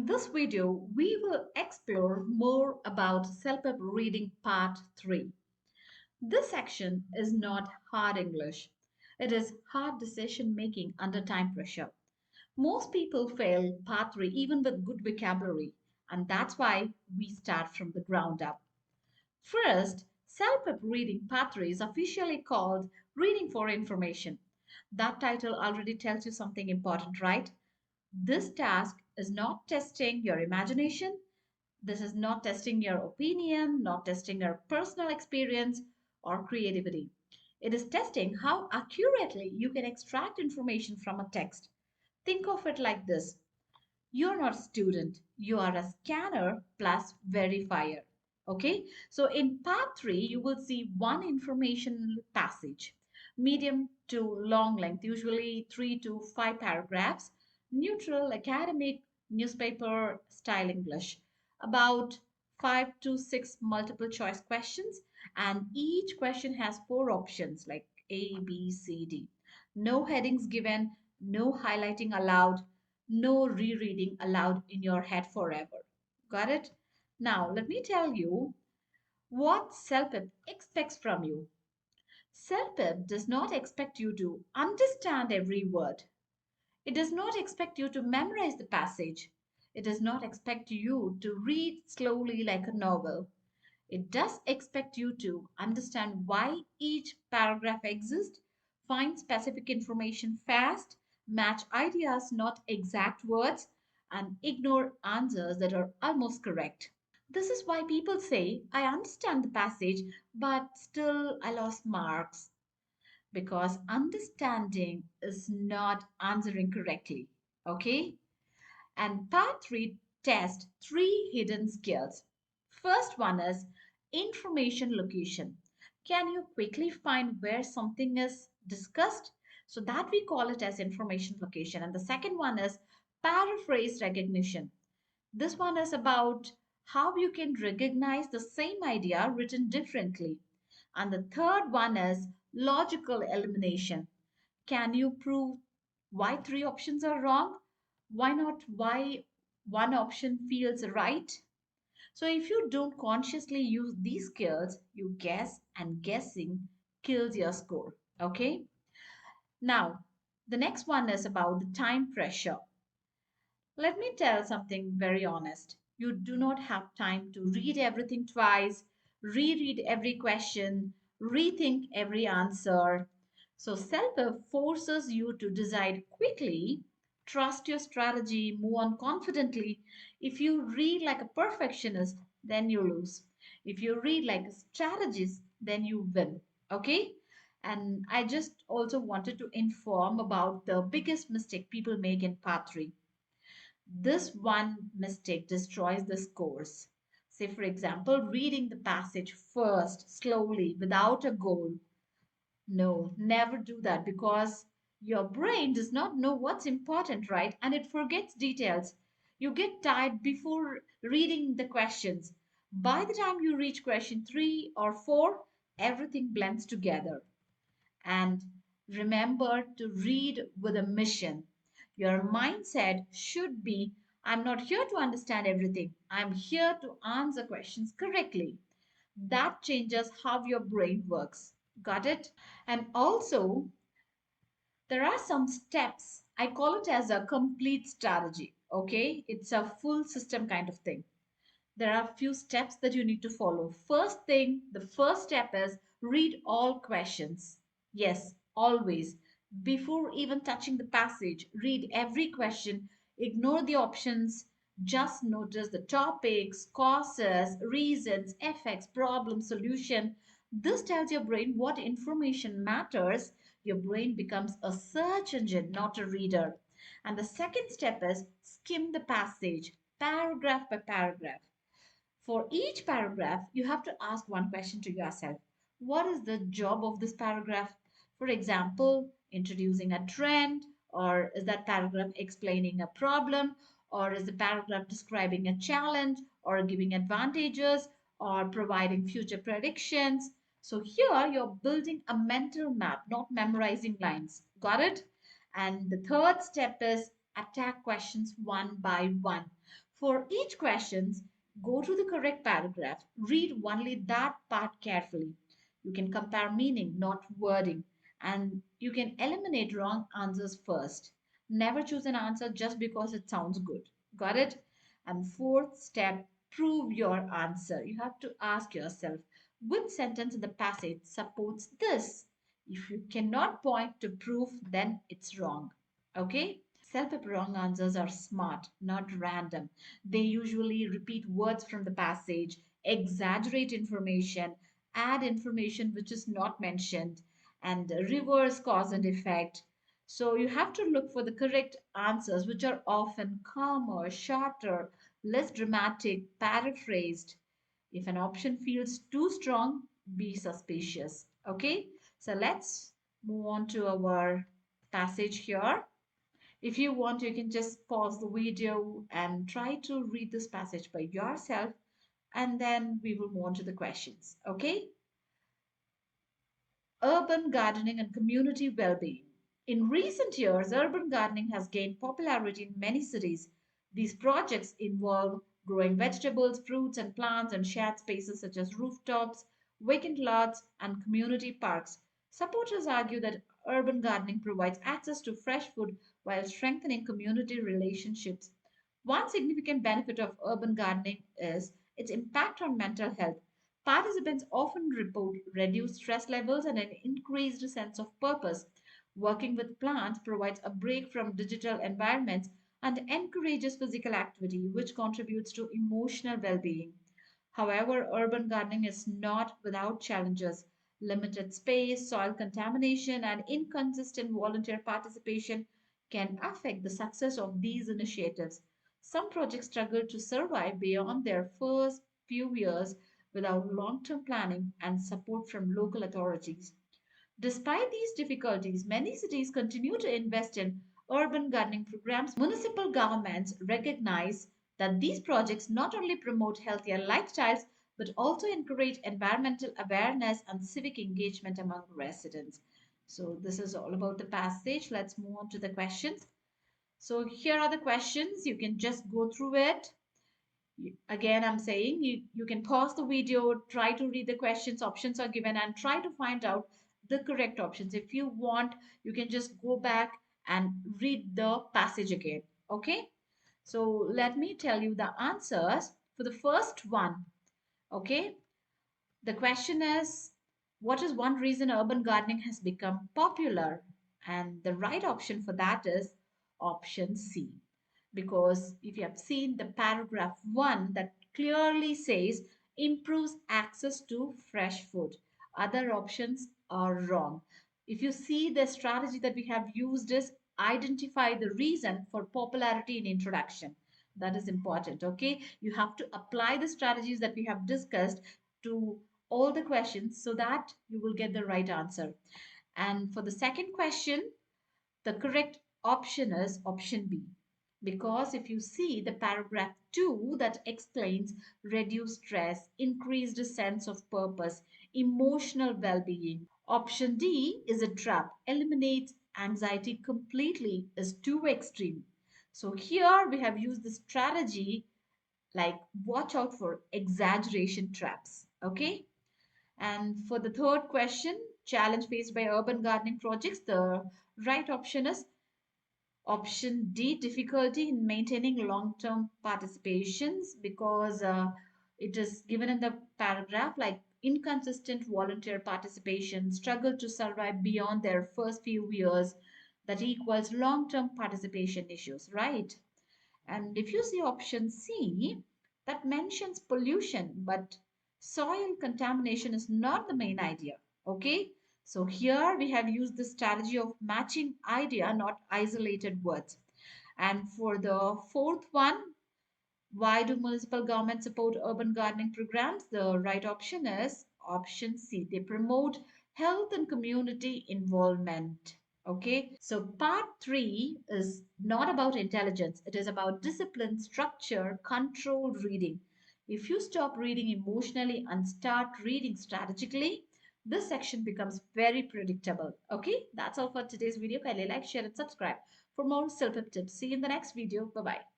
In this video, we will explore more about self-help reading part 3. This section is not hard English. It is hard decision making under time pressure. Most people fail part 3 even with good vocabulary, and that's why we start from the ground up. First, self-help reading part 3 is officially called Reading for Information. That title already tells you something important, right? This task is not testing your imagination. This is not testing your opinion, not testing your personal experience or creativity. It is testing how accurately you can extract information from a text. Think of it like this: you're not a student, you are a scanner plus verifier. Okay, so in part 3, you will see one information passage, medium to long length, usually 3 to 5 paragraphs, neutral, academic, newspaper style English, about 5 to 6 multiple choice questions, and each question has 4 options like A, B, C, D. No headings given, no highlighting allowed, no rereading allowed in your head forever. Got it? Now, let me tell you what CELPIP expects from you. CELPIP does not expect you to understand every word. It does not expect you to memorize the passage. It does not expect you to read slowly like a novel. It does expect you to understand why each paragraph exists, find specific information fast, match ideas, not exact words, and ignore answers that are almost correct. This is why people say, I understand the passage, but still I lost marks. Because understanding is not answering correctly. Okay? And part 3 test 3 hidden skills. First one is information location. Can you quickly find where something is discussed? So that we call it as information location. And the second one is paraphrase recognition. This one is about how you can recognize the same idea written differently. And the third one is logical elimination. Can you prove why 3 options are wrong? Why not why one option feels right? So if you don't consciously use these skills, you guess, and guessing kills your score. Okay? Now, the next one is about the time pressure. Let me tell something very honest. You do not have time to read everything twice, reread every question, rethink every answer. So, self forces you to decide quickly, trust your strategy, move on confidently. If you read like a perfectionist, then you lose. If you read like a strategist, then you win. Okay? And I just also wanted to inform about the biggest mistake people make in part 3. This one mistake destroys the scores. Say, for example, reading the passage first, slowly, without a goal. No, never do that because your brain does not know what's important, right? And it forgets details. You get tired before reading the questions. By the time you reach question 3 or 4, everything blends together. And remember to read with a mission. Your mindset should be, I'm not here to understand everything. I'm here to answer questions correctly. That changes how your brain works. Got it? And also, there are some steps. I call it as a complete strategy. Okay? It's a full system kind of thing. There are a few steps that you need to follow. First thing, the first step is read all questions. Yes, always. Before even touching the passage, read every question, ignore the options, just notice the topics, causes, reasons, effects, problem, solution. This tells your brain what information matters. Your brain becomes a search engine, not a reader. And the second step is skim the passage, paragraph by paragraph. For each paragraph, you have to ask one question to yourself. What is the job of this paragraph? For example, introducing a trend, or is that paragraph explaining a problem, or is the paragraph describing a challenge, or giving advantages, or providing future predictions? So here you're building a mental map, not memorizing lines. Got it? And the third step is attack questions one by one. For each question, go to the correct paragraph. Read only that part carefully. You can compare meaning, not wording, and you can eliminate wrong answers first. Never choose an answer just because it sounds good. Got it? And fourth step, prove your answer. You have to ask yourself, which sentence in the passage supports this? If you cannot point to proof, then it's wrong. Okay? Self-help wrong answers are smart, not random. They usually repeat words from the passage, exaggerate information, add information which is not mentioned, and reverse cause and effect. So you have to look for the correct answers, which are often calmer, shorter, less dramatic, paraphrased. If an option feels too strong, be suspicious. Okay, so let's move on to our passage here. If you want, you can just pause the video and try to read this passage by yourself, and then we will move on to the questions. Okay? Urban gardening and community well-being. In recent years, urban gardening has gained popularity in many cities. These projects involve growing vegetables, fruits, and plants in shared spaces such as rooftops, vacant lots, and community parks. Supporters argue that urban gardening provides access to fresh food while strengthening community relationships. One significant benefit of urban gardening is its impact on mental health. Participants often report reduced stress levels and an increased sense of purpose. Working with plants provides a break from digital environments and encourages physical activity, which contributes to emotional well being. However, urban gardening is not without challenges. Limited space, soil contamination, and inconsistent volunteer participation can affect the success of these initiatives. Some projects struggle to survive beyond their first few years without long term planning and support from local authorities. Despite these difficulties, many cities continue to invest in urban gardening programs. Municipal governments recognize that these projects not only promote healthier lifestyles but also encourage environmental awareness and civic engagement among residents. So, this is all about the passage. Let's move on to the questions. So, here are the questions. You can just go through it. Again, I'm saying you can pause the video, try to read the questions, options are given, and try to find out the correct options. If you want, you can just go back and read the passage again. Okay? So let me tell you the answers for the first one. Okay? The question is, what is one reason urban gardening has become popular? And the right option for that is option C. Because if you have seen the paragraph 1 that clearly says improves access to fresh food. Other options are wrong. If you see the strategy that we have used is identify the reason for popularity in introduction. That is important. Okay, you have to apply the strategies that we have discussed to all the questions so that you will get the right answer. And for the second question, the correct option is option B. Because if you see the paragraph 2 that explains reduced stress, increased sense of purpose, emotional well being, option D is a trap, eliminates anxiety completely, is too extreme. So here we have used the strategy like watch out for exaggeration traps. Okay. And for the third question, challenge faced by urban gardening projects, the right option is option D, difficulty in maintaining long-term participations because it is given in the paragraph like inconsistent volunteer participation, struggle to survive beyond their first few years, that equals long-term participation issues, right? And if you see option C, that mentions pollution, but soil contamination is not the main idea. Okay, so here we have used the strategy of matching idea, not isolated words. And for the fourth one, why do municipal governments support urban gardening programs? The right option is option C. They promote health and community involvement. Okay, so part three is not about intelligence, it is about discipline, structure, controlled reading. If you stop reading emotionally and start reading strategically, this section becomes very predictable. Okay, that's all for today's video. Kindly like, share, and subscribe for more self-help tips. See you in the next video. Bye bye.